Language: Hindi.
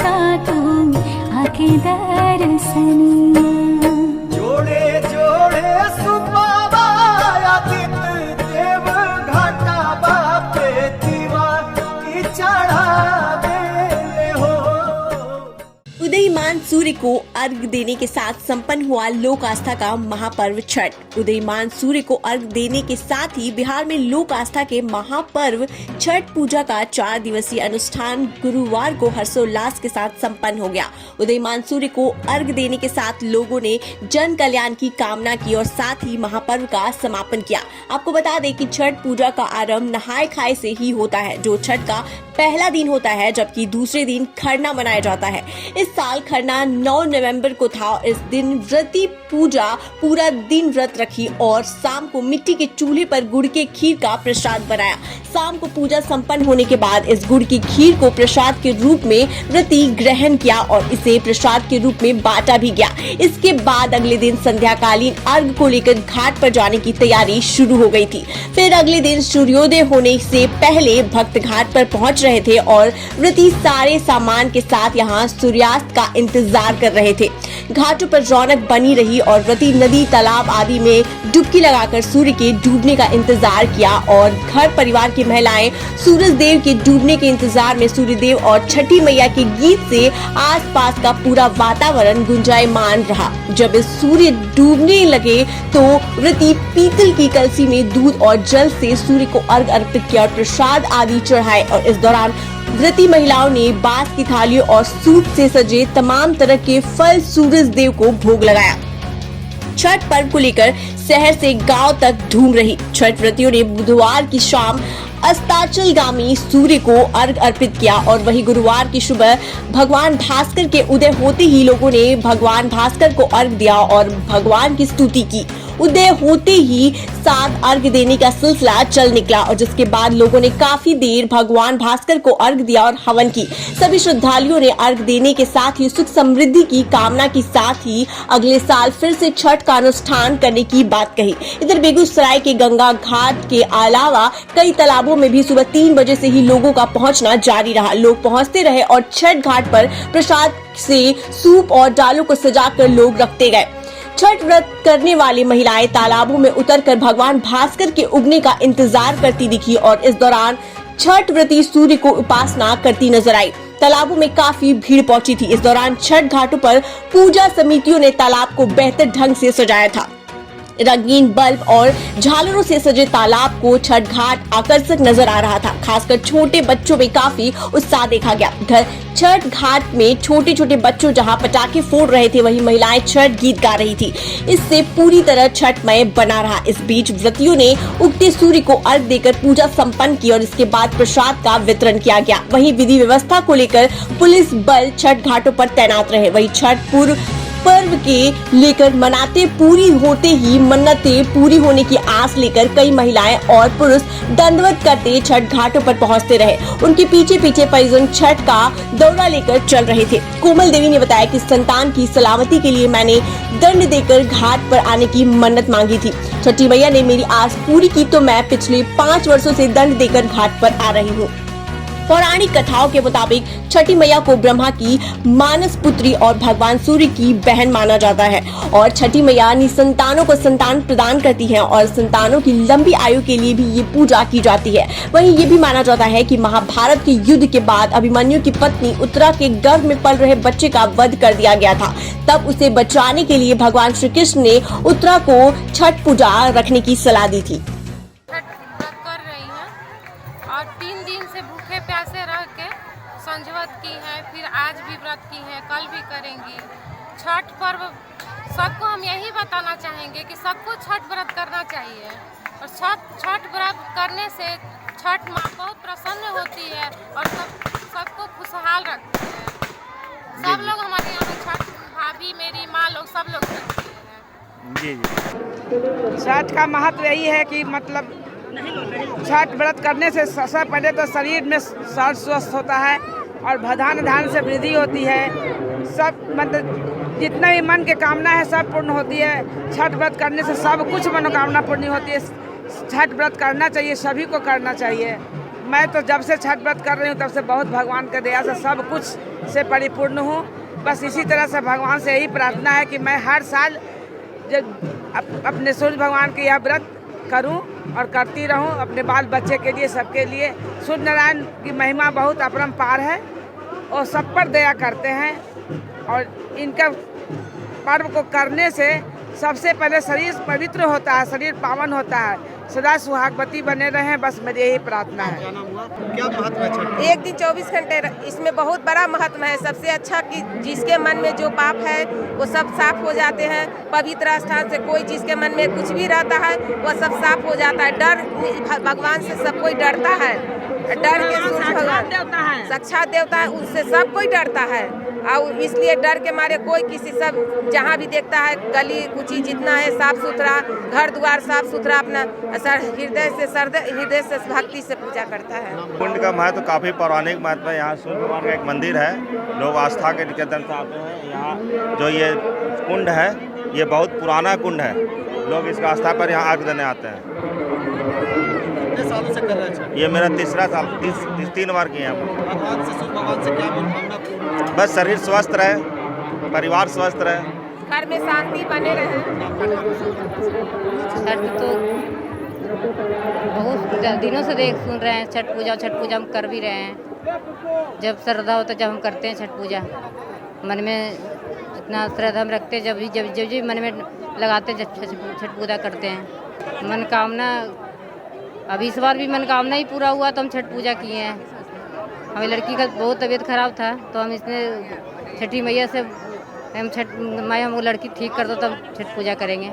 का तुम्ही आके दर्शनी जोड़े जोड़े सुबाबा आदित देव घाटा बापे दीवा की चढ़ावे हो। उदयमान सूर्य को अर्घ देने के साथ संपन्न हुआ लोक आस्था का महापर्व छठ। उदयमान सूर्य को अर्घ देने के साथ ही बिहार में लोक आस्था के महापर्व छठ पूजा का 4 दिवसीय अनुष्ठान गुरुवार को हर्षोल्लास के साथ संपन्न हो गया। उदयमान सूर्य को अर्घ देने के साथ लोगों ने जन कल्याण की कामना की और साथ ही महापर्व का समापन किया। आपको बता दें कि छठ पूजा का आरंभ नहाय खाए से ही होता है, जो छठ का पहला दिन होता है, जबकि दूसरे दिन खरना मनाया जाता है। इस साल खरना 9 नवंबर को था और इस दिन व्रती पूजा पूरा दिन व्रत रखी और शाम को मिट्टी के चूल्हे पर गुड़ के खीर का प्रसाद बनाया। शाम को पूजा संपन्न होने के बाद इस गुड़ की खीर को प्रसाद के रूप में व्रती ग्रहण किया और इसे प्रसाद के रूप में बांटा भी गया। इसके बाद अगले दिन संध्याकालीन अर्घ को लेकर घाट पर जाने की तैयारी शुरू हो गई थी। फिर अगले दिन सूर्योदय होने से पहले भक्त घाट पर पहुंच रहे थे और व्रती सारे सामान के साथ यहाँ सूर्यास्त का इंतजार कर रहे थे। घाटों पर रौनक बनी रही और व्रती नदी तालाब आदि में डुबकी लगाकर सूर्य के डूबने का इंतजार किया और घर परिवार की महिलाएं सूरज देव के डूबने के इंतजार में सूर्य देव और छठी मैया के गीत से आसपास का पूरा वातावरण गुंजायमान रहा। जब इस सूर्य डूबने लगे तो व्रती पीतल की कलसी में दूध और जल से सूर्य को अर्घ अर्पित किया और प्रसाद आदि चढ़ाए और इस दौरान व्रती महिलाओं ने बांस की थालियों और सूप से सजे तमाम तरह के फल सूरज देव को भोग लगाया। छठ पर्व को लेकर शहर से गांव तक धूम रही। छठ व्रतियों ने बुधवार की शाम अस्ताचलगामी सूर्य को अर्घ अर्पित किया और वहीं गुरुवार की सुबह भगवान भास्कर के उदय होते ही लोगों ने भगवान भास्कर को अर्घ दिया और भगवान की स्तुति की। उदय होते ही साथ अर्घ देने का सिलसिला चल निकला और जिसके बाद लोगों ने काफी देर भगवान भास्कर को अर्घ दिया और हवन की। सभी श्रद्धालुओं ने अर्घ देने के साथ ही सुख समृद्धि की कामना के साथ ही अगले साल फिर से छठ का अनुष्ठान करने की बात कही। इधर बेगूसराय के गंगा घाट के अलावा कई तालाबों में भी सुबह 3 बजे से ही लोगों का पहुंचना जारी रहा। लोग पहुंचते रहे और छठ घाट पर प्रसाद से सूप और डालों को सजाकर लोग रखते गए। छठ व्रत करने वाली महिलाएं तालाबों में उतरकर भगवान भास्कर के उगने का इंतजार करती दिखी और इस दौरान छठ व्रती सूर्य को उपासना करती नजर आई। तालाबों में काफी भीड़ पहुंची थी। इस दौरान छठ घाटों पर पूजा समितियों ने तालाब को बेहतर ढंग से सजाया था। रंगीन बल्ब और झालरों से सजे तालाब को छठ घाट आकर्षक नजर आ रहा था। खासकर छोटे बच्चों में काफी उत्साह देखा गया। इधर छठ घाट में छोटे छोटे बच्चों जहां पटाखे फोड़ रहे थे, वहीं महिलाएं छठ गीत गा रही थी। इससे पूरी तरह छठमय बना रहा। इस बीच व्रतियों ने उगते सूर्य को अर्घ देकर पूजा संपन्न की और इसके बाद प्रसाद का वितरण किया गया। वहीं विधि व्यवस्था को लेकर पुलिस बल छठ घाटों पर तैनात रहे। वहीं छठ पर्व के लेकर मनाते पूरी होते ही मन्नतें पूरी होने की आस लेकर कई महिलाएं और पुरुष दंडवत करते छठ घाटों पर पहुंचते रहे। उनके पीछे पीछे परिजन छठ का दौरा लेकर चल रहे थे। कोमल देवी ने बताया कि संतान की सलामती के लिए मैंने दंड देकर घाट पर आने की मन्नत मांगी थी। छठी मैया ने मेरी आस पूरी की तो मैं पिछले 5 वर्षों से दंड देकर घाट पर आ रही हूँ। पौराणिक कथाओं के मुताबिक छठी मैया को ब्रह्मा की मानस पुत्री और भगवान सूर्य की बहन माना जाता है और छठी मैया निसंतानों को संतान प्रदान करती हैं और संतानों की लंबी आयु के लिए भी ये पूजा की जाती है। वहीं ये भी माना जाता है कि महाभारत के युद्ध के बाद अभिमन्यु की पत्नी उत्तरा के गर्भ में पल रहे बच्चे का वध कर दिया गया था। तब उसे बचाने के लिए भगवान श्री कृष्ण ने उत्तरा को छठ पूजा रखने की सलाह दी थी। और 3 दिन से भूखे प्यासे रह के संजवत की है, फिर आज भी व्रत की है, कल भी करेंगी। छठ पर्व सबको हम यही बताना चाहेंगे कि सबको छठ व्रत करना चाहिए और छठ व्रत करने से छठ माँ बहुत प्रसन्न होती है और सबको खुशहाल रखती है। सब लोग हमारे यहाँ छठ भाभी मेरी माँ लोग सब लोग करते हैं। जी छठ का महत्व यही है कि मतलब छठ व्रत करने से सबसे पहले तो शरीर में स्वस्थ होता है और धन धान से वृद्धि होती है। सब मतलब जितना भी मन के कामना है सब पूर्ण होती है। छठ व्रत करने से सब कुछ मनोकामना पूर्ण होती है। छठ व्रत करना चाहिए, सभी को करना चाहिए। मैं तो जब से छठ व्रत कर रही हूँ तब से बहुत भगवान के दया से सब कुछ से परिपूर्ण हूँ। बस इसी तरह से भगवान से यही प्रार्थना है कि मैं हर साल जब अपने सूर्य भगवान के यह व्रत करूं और करती रहूं, अपने बाल बच्चे के लिए, सबके लिए। सूर्य नारायण की महिमा बहुत अपरंपार है और सब पर दया करते हैं और इनका पर्व को करने से सबसे पहले शरीर पवित्र होता है, शरीर पावन होता है। सदा सुहागवती बने रहें, बस मेरी यही प्रार्थना है। क्या नाम हुआ? क्या महत्व है छठ? एक दिन 24 घंटे इसमें बहुत बड़ा महत्व है। सबसे अच्छा कि जिसके मन में जो पाप है वो सब साफ हो जाते हैं। पवित्र स्थान से कोई जिसके मन में कुछ भी रहता है वो सब साफ हो जाता है। डर, भगवान से सब कोई डरता है। डर के सूर्य भगवान साक्षात देवता है, उनसे सब कोई डरता है। और इसलिए डर के मारे कोई किसी सब जहाँ भी देखता है, गली कुची जितना है साफ सुथरा, घर द्वार साफ सुथरा, अपना हृदय से भक्ति से पूजा करता है। कुंड का महत्व काफ़ी पौराणिक महत्व है। यहाँ सूर्य भगवान का एक मंदिर है, लोग आस्था के निकेतन से आते हैं। यहाँ जो ये कुंड है ये बहुत पुराना कुंड है, लोग इसका आस्था पर यहाँ अर्घ देने आते हैं। कितने सालों से कर रहे हैं छठ? ये मेरा तीसरा साल, 3 बार किए हैं। भगवान से, सूर्य भगवान से क्या मनोकामना पूर्ण है? बस शरीर स्वस्थ रहे, परिवार स्वस्थ रहे, घर में शांति बने रहे। छठ तो बहुत दिनों से सुन रहे हैं। छठ पूजा हम कर भी रहे हैं। जब श्रद्धा होता जब हम करते हैं छठ पूजा, मन में इतना श्रद्धा हम रखते हैं, जब मन में लगाते हैं, जब छठ पूजा करते हैं। मनोकामना अभी इस बार भी मनोकामना ही पूरा हुआ तो हम छठ पूजा किए हैं। हमें लड़की का बहुत तबीयत खराब था तो हम इसने छठी मैया से हम छठ मैया वो लड़की ठीक कर दो तब छठ पूजा करेंगे।